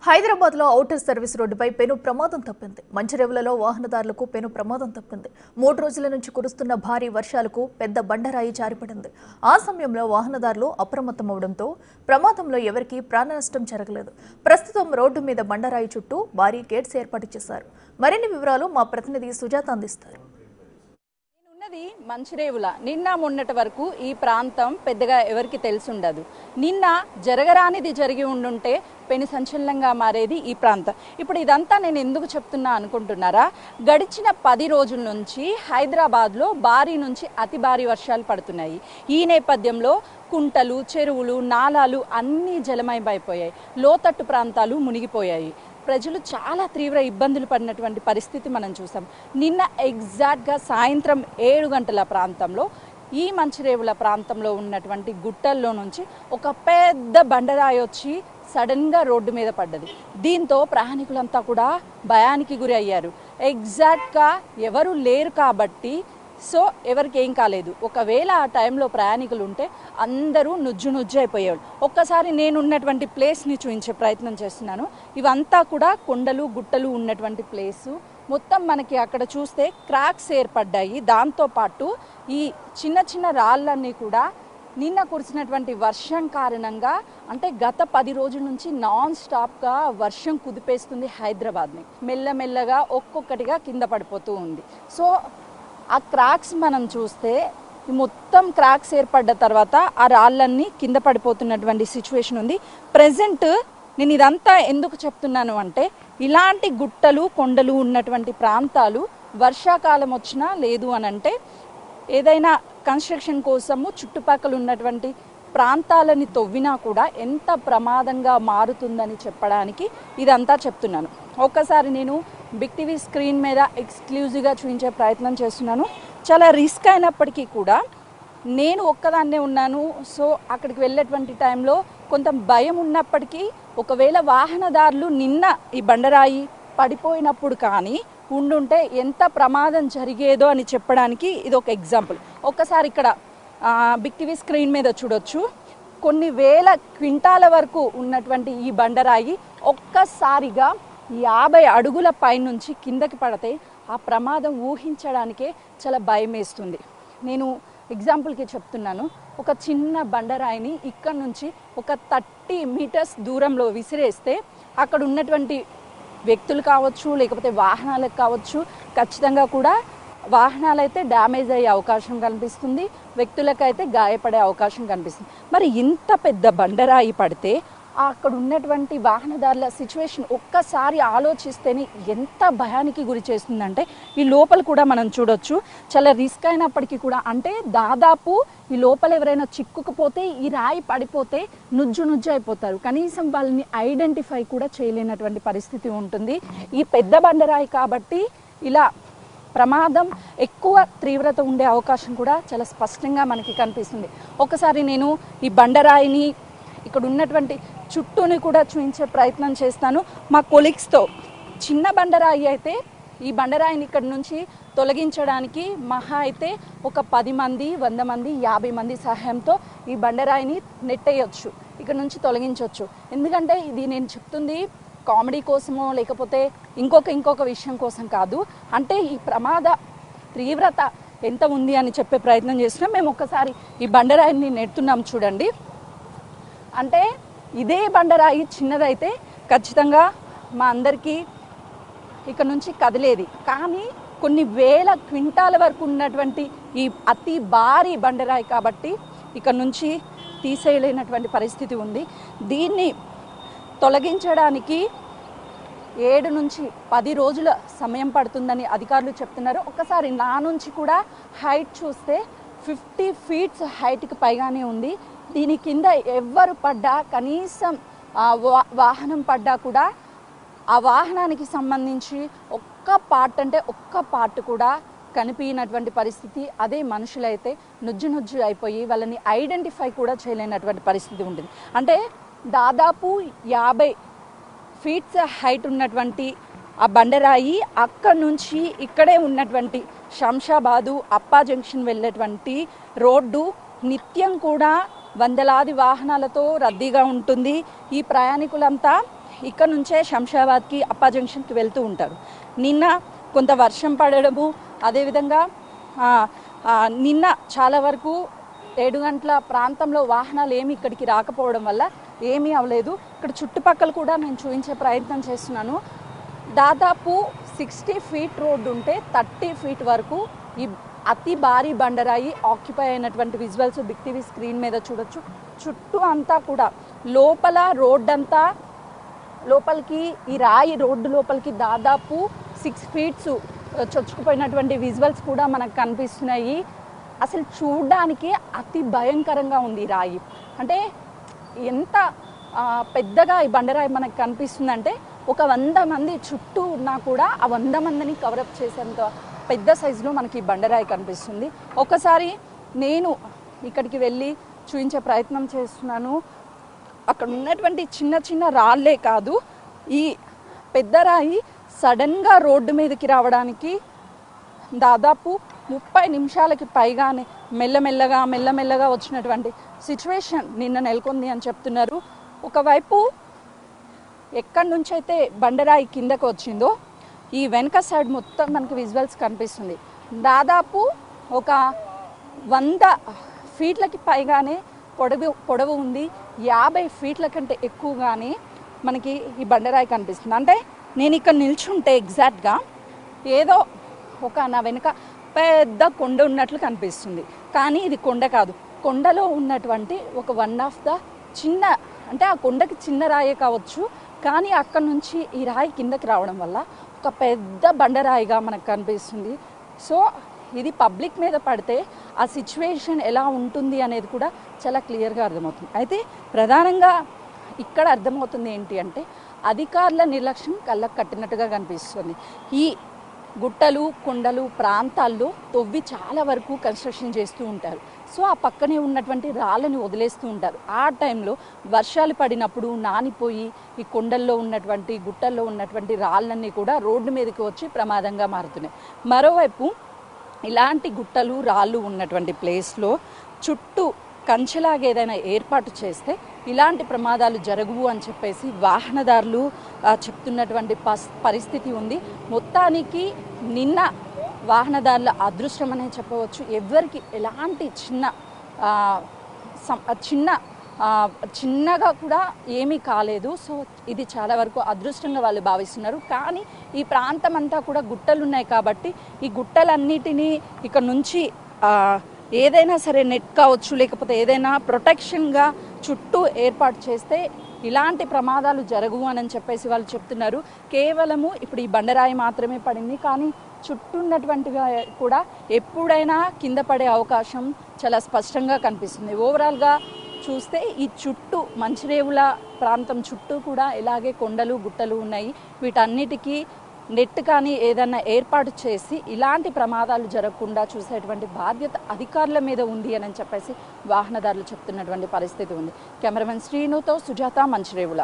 హైదరాబాద్లో outer service రోడ్డుపై పెను ప్రమాదం తప్పింది. మంచిర్యాలలో వాహనదారులకు పెను ప్రమాదం తప్పింది. 3 రోజుల నుంచి కురుస్తున్న భారీ వర్షాలకు పెద్ద బండరాయి జారిపడింది. ఆ సమయంలో వాహనదారులు అప్రమత్తమవడంతో ప్రమాదంలో ఎవరికీ ప్రాణ నష్టం జరగలేదు. ప్రస్తుతం రోడ్డు మీద బండరాయి చుట్టూ భారీ గేట్స్ ఏర్పాటు చేశారు. మరిన్ని వివరాలు మా ప్రతినిధి సుజాత అందిస్తారు. మంచిరేవుల నిన్న మొన్నటి వరకు ఈ ప్రాంతం పెద్దగా ఎవరికి తెలిసుండదు. నిన్న జరగరానిది జరిగి ఉండుంటే పెను సంచలనంగా మారేది ఈ ప్రాంతం. ఇప్పుడు ఇదంతా నేను ఎందుకు చెప్తున్నా అనుకుంటున్నారా? గడిచిన 10 రోజుల నుంచి హైదరాబాద్లో భారీ నుంచి అతి భారీ వర్షాలు పడుతున్నాయి. ఈ నేపథ్యంలో కుంటలు, చెరువులు, నాలాలు అన్నీ జలమయమైపోయాయి. లోతట్టు ప్రాంతాలు మునిగిపోయాయి. ప్రజలు చాలా తీవ్ర ఇబ్బందులు పడినటువంటి పరిస్థితి మనం చూసాం. నిన్న ఎగ్జాక్ట్గా సాయంత్రం 7 గంటల ప్రాంతంలో ఈ మంచిరేవుల ప్రాంతంలో ఉన్నటువంటి గుట్టల్లో నుంచి ఒక పెద్ద బండరాయి వచ్చి సడన్గా రోడ్డు మీద పడ్డది. దీంతో ప్రయాణికులంతా కూడా భయానికి గురి అయ్యారు. ఎగ్జాక్ట్గా ఎవరు లేరు కాబట్టి ఎవరికి ఏం కాలేదు. ఒకవేళ ఆ టైంలో ప్రయాణికులు ఉంటే అందరూ నుజ్జు అయిపోయేవాళ్ళు. ఒక్కసారి నేను ఉన్నటువంటి ప్లేస్ని చూపించే ప్రయత్నం చేస్తున్నాను. ఇవంతా కూడా కొండలు గుట్టలు ఉన్నటువంటి ప్లేసు. మొత్తం మనకి అక్కడ చూస్తే క్రాక్స్ ఏర్పడ్డాయి. దాంతోపాటు ఈ చిన్న చిన్న రాళ్ళన్నీ కూడా నిన్న కురిసినటువంటి వర్షం కారణంగా, అంటే గత 10 రోజుల నుంచి నాన్ స్టాప్గా వర్షం కుదిపేస్తుంది హైదరాబాద్ని. మెల్లమెల్లగా ఒక్కొక్కటిగా కింద పడిపోతూ ఉంది. ఆ క్రాక్స్ మనం చూస్తే మొత్తం క్రాక్స్ ఏర్పడ్డ తర్వాత ఆ రాళ్ళన్నీ కింద పడిపోతున్నటువంటి సిచ్యువేషన్ ఉంది. ప్రెజెంట్ నేను ఇదంతా ఎందుకు చెప్తున్నాను అంటే, ఇలాంటి గుట్టలు కొండలు ఉన్నటువంటి ప్రాంతాలు వర్షాకాలం వచ్చినా లేదు అని అంటే ఏదైనా కన్స్ట్రక్షన్ కోసము చుట్టుపక్కల ఉన్నటువంటి ప్రాంతాలని తవ్వినా కూడా ఎంత ప్రమాదంగా మారుతుందని చెప్పడానికి ఇదంతా చెప్తున్నాను. ఒక్కసారి నేను బిగ్ టీవీ స్క్రీన్ మీద ఎక్స్క్లూజివ్గా చూపించే ప్రయత్నం చేస్తున్నాను. చాలా రిస్క్ అయినప్పటికీ కూడా నేను ఒక్కదాన్నే ఉన్నాను. అక్కడికి వెళ్ళేటువంటి టైంలో కొంత భయం ఉన్నప్పటికీ, ఒకవేళ వాహనదారులు నిన్న ఈ బండరాయి పడిపోయినప్పుడు కానీ ఉండుంటే ఎంత ప్రమాదం జరిగేదో అని చెప్పడానికి ఇది ఒక ఎగ్జాంపుల్. ఒక్కసారి ఇక్కడ బిగ్ టీవీ స్క్రీన్ మీద చూడొచ్చు. కొన్ని వేల క్వింటాల వరకు ఉన్నటువంటి ఈ బండరాయి ఒక్కసారిగా 50 అడుగుల పైనుంచి కిందకి పడితే ఆ ప్రమాదం ఊహించడానికే చాలా భయం వేస్తుంది. నేను ఎగ్జాంపుల్కి చెప్తున్నాను. ఒక చిన్న బండరాయిని ఇక్కడ నుంచి ఒక 30 మీటర్స్ దూరంలో విసిరేస్తే అక్కడ ఉన్నటువంటి వ్యక్తులు కావచ్చు, లేకపోతే వాహనాలకు కావచ్చు, ఖచ్చితంగా కూడా వాహనాలైతే డ్యామేజ్ అయ్యే అవకాశం కనిపిస్తుంది, వ్యక్తులకైతే గాయపడే అవకాశం కనిపిస్తుంది. మరి ఇంత పెద్ద బండరాయి పడితే అక్కడ ఉన్నటువంటి వాహనదారుల సిచ్యువేషన్ ఒక్కసారి ఆలోచిస్తేనే ఎంత భయానికి గురి చేస్తుందంటే, ఈ లోపల కూడా మనం చూడొచ్చు. చాలా రిస్క్ అయినప్పటికీ కూడా, అంటే దాదాపు ఈ లోపల ఎవరైనా చిక్కుకుపోతే, ఈ రాయి పడిపోతే నుజ్జు అయిపోతారు. కనీసం వాళ్ళని ఐడెంటిఫై కూడా చేయలేనటువంటి పరిస్థితి ఉంటుంది. ఈ పెద్ద బండరాయి కాబట్టి ఇలా ప్రమాదం ఎక్కువ తీవ్రత ఉండే అవకాశం కూడా చాలా స్పష్టంగా మనకి కనిపిస్తుంది. ఒకసారి నేను ఈ బండరాయిని ఇక్కడ ఉన్నటువంటి చుట్టూని కూడా చూపించే ప్రయత్నం చేస్తాను మా కొలీగ్స్తో. చిన్న బండరాయి అయితే ఈ బండరాయిని ఇక్కడ నుంచి తొలగించడానికి మహా అయితే ఒక 10 మంది, 100 మంది, 50 మంది సహాయంతో ఈ బండరాయిని నెట్టేయచ్చు, ఇక్కడ నుంచి తొలగించవచ్చు. ఎందుకంటే ఇది నేను చెప్తుంది కామెడీ కోసమో లేకపోతే ఇంకొక విషయం కోసం కాదు. అంటే ఈ ప్రమాద తీవ్రత ఎంత ఉంది అని చెప్పే ప్రయత్నం చేస్తున్నాం. మేము ఒక్కసారి ఈ బండరాయిని నెడుతున్నాం చూడండి. అంటే ఇదే బండరాయి చిన్నదైతే ఖచ్చితంగా మా అందరికీ ఇక్కడ నుంచి కదిలేది. కానీ కొన్ని వేల క్వింటాల వరకు ఉన్నటువంటి ఈ అతి భారీ బండరాయి కాబట్టి ఇక్కడ నుంచి తీసేయలేనటువంటి పరిస్థితి ఉంది. దీన్ని తొలగించడానికి 7 నుంచి 10 రోజుల సమయం పడుతుందని అధికారులు చెప్తున్నారు. ఒకసారి నా నుంచి కూడా హైట్ చూస్తే 50 ఫీట్స్ హైట్కి పైగానే ఉంది. దీని కింద ఎవ్వరు పడ్డా, కనీసం వాహనం పడ్డా కూడా ఆ వాహనానికి సంబంధించి ఒక్క పార్ట్ కూడా కనిపించినటువంటి పరిస్థితి. అదే మనుషులైతే నుజ్జు అయిపోయి వాళ్ళని ఐడెంటిఫై కూడా చేయలేనటువంటి పరిస్థితి ఉంటుంది. అంటే దాదాపు 50 ఫీట్స్ హైట్ ఉన్నటువంటి ఆ బండరాయి అక్కడ నుంచి ఇక్కడే ఉన్నటువంటి శంషాబాదు అప్పా జంక్షన్ వెళ్ళేటువంటి రోడ్డు నిత్యం కూడా వందలాది వాహనాలతో రద్దీగా ఉంటుంది. ఈ ప్రయాణికులంతా ఇక్కడ నుంచే శంషాబాద్కి అప్పా జంక్షన్కి వెళ్తూ ఉంటారు. నిన్న కొంత వర్షం పడడము, అదేవిధంగా నిన్న చాలా వరకు 7 గంటల ప్రాంతంలో వాహనాలు ఏమి ఇక్కడికి రాకపోవడం వల్ల ఏమీ అవ్వలేదు. ఇక్కడ చుట్టుపక్కల కూడా నేను చూపించే ప్రయత్నం చేస్తున్నాను. దాదాపు 60 ఫీట్ రోడ్డు ఉంటే 30 ఫీట్ వరకు ఈ అతి భారీ బండరాయి ఆక్యుపై అయినటువంటి విజువల్స్ బిగ్ టీవీ స్క్రీన్ మీద చూడొచ్చు. చుట్టూ అంతా కూడా లోపల రోడ్డంతా లోపలికి, ఈ రాయి రోడ్డు లోపలికి దాదాపు 6 ఫీట్స్ చొచ్చుకుపోయినటువంటి విజువల్స్ కూడా మనకు కనిపిస్తున్నాయి. అసలు చూడడానికి అతి భయంకరంగా ఉంది ఈ రాయి. అంటే ఎంత పెద్దగా ఈ బండరాయి మనకు కనిపిస్తుందంటే ఒక 100 మంది చుట్టూ ఉన్నా కూడా ఆ 100 మందిని కవరప్ చేసేంత పెద్ద సైజులో మనకి ఈ బండరాయి కనిపిస్తుంది. ఒకసారి నేను ఇక్కడికి వెళ్ళి చూపించే ప్రయత్నం చేస్తున్నాను. అక్కడ ఉన్నటువంటి చిన్న చిన్న రాళ్ళే కాదు, ఈ పెద్ద రాయి సడన్గా రోడ్డు మీదకి రావడానికి దాదాపు 30 నిమిషాలకి పైగానే మెల్లమెల్లగా వచ్చినటువంటి సిచ్యువేషన్ నిన్న నెలకొంది అని చెప్తున్నారు. ఒకవైపు ఎక్కడి నుంచి అయితే బండరాయి కిందకు వచ్చిందో ఈ వెనక సైడ్ మొత్తం మనకి విజువల్స్ కనిపిస్తుంది. దాదాపు ఒక 100 ఫీట్లకి పైగానే పొడవు ఉంది. 50 ఫీట్ల కంటే ఎక్కువగానే మనకి ఈ బండరాయి కనిపిస్తుంది. అంటే నేను ఇక్కడ నిల్చుంటే ఎగ్జాక్ట్గా ఏదో నా వెనుక పెద్ద కొండ ఉన్నట్లు కనిపిస్తుంది. కానీ ఇది కొండ కాదు. కొండలో ఉన్నటువంటి ఒక వన్ ఆఫ్ ద చిన్న, అంటే ఆ కొండకి చిన్న రాయే కావచ్చు, కానీ అక్కడ నుంచి ఈ రాయి కిందకి రావడం వల్ల ఒక పెద్ద బండరాయిగా మనకు కనిపిస్తుంది. సో ఇది పబ్లిక్ మీద పడితే ఆ సిచ్యువేషన్ ఎలా ఉంటుంది అనేది కూడా చాలా క్లియర్గా అర్థమవుతుంది. అయితే ప్రధానంగా ఇక్కడ అర్థమవుతుంది ఏంటి అంటే అధికారుల నిర్లక్ష్యం కళ్ళకు కట్టినట్టుగా కనిపిస్తుంది. ఈ గుట్టలు, కొండలు ప్రాంతాల్లో తవ్వి చాలా వరకు కన్స్ట్రక్షన్ చేస్తూ ఉంటారు. సో ఆ పక్కనే ఉన్నటువంటి రాళ్ళని వదిలేస్తూ ఉంటారు. ఆ టైంలో వర్షాలు పడినప్పుడు నానిపోయి ఈ కొండల్లో ఉన్నటువంటి, గుట్టల్లో ఉన్నటువంటి రాళ్ళన్నీ కూడా రోడ్డు మీదకి వచ్చి ప్రమాదంగా మారుతున్నాయి. మరోవైపు ఇలాంటి గుట్టలు, రాళ్ళు ఉన్నటువంటి ప్లేస్లో చుట్టూ కంచెలాగా ఏదైనా ఏర్పాటు చేస్తే ఇలాంటి ప్రమాదాలు జరగవు అని చెప్పేసి వాహనదారులు చెప్తున్నటువంటి పరిస్థితి ఉంది. మొత్తానికి నిన్న వాహనదారుల అదృష్టం అనే చెప్పవచ్చు. ఎవరికి ఎలాంటి చిన్నగా కూడా ఏమీ కాలేదు. సో ఇది చాలా వరకు అదృష్టంగా వాళ్ళు భావిస్తున్నారు. కానీ ఈ ప్రాంతం అంతా కూడా గుట్టలు ఉన్నాయి కాబట్టి ఈ గుట్టలన్నిటినీ ఇక్కడ నుంచి ఏదైనా సరే నెట్ కావచ్చు, లేకపోతే ఏదైనా ప్రొటెక్షన్గా చుట్టూ ఏర్పాటు చేస్తే ఇలాంటి ప్రమాదాలు జరగవు అని చెప్పేసి వాళ్ళు చెప్తున్నారు. కేవలము ఇప్పుడు ఈ బండరాయి మాత్రమే పడింది, కానీ చుట్టూ ఉన్నటువంటివి కూడా ఎప్పుడైనా కింద పడే అవకాశం చాలా స్పష్టంగా కనిపిస్తుంది. ఓవరాల్గా చూస్తే ఈ చుట్టూ మంచిరేవుల ప్రాంతం చుట్టూ కూడా ఇలాగే కొండలు, గుట్టలు ఉన్నాయి. వీటన్నిటికీ నెట్ కానీ ఏదన్నా ఏర్పాటు చేసి ఇలాంటి ప్రమాదాలు జరగకుండా చూసేటువంటి బాధ్యత అధికారుల మీద ఉంది అని చెప్పేసి వాహనదారులు చెప్తున్నటువంటి పరిస్థితి ఉంది. కెమెరామెన్ శ్రీనుతో సుజాత, మంచిరేవుల.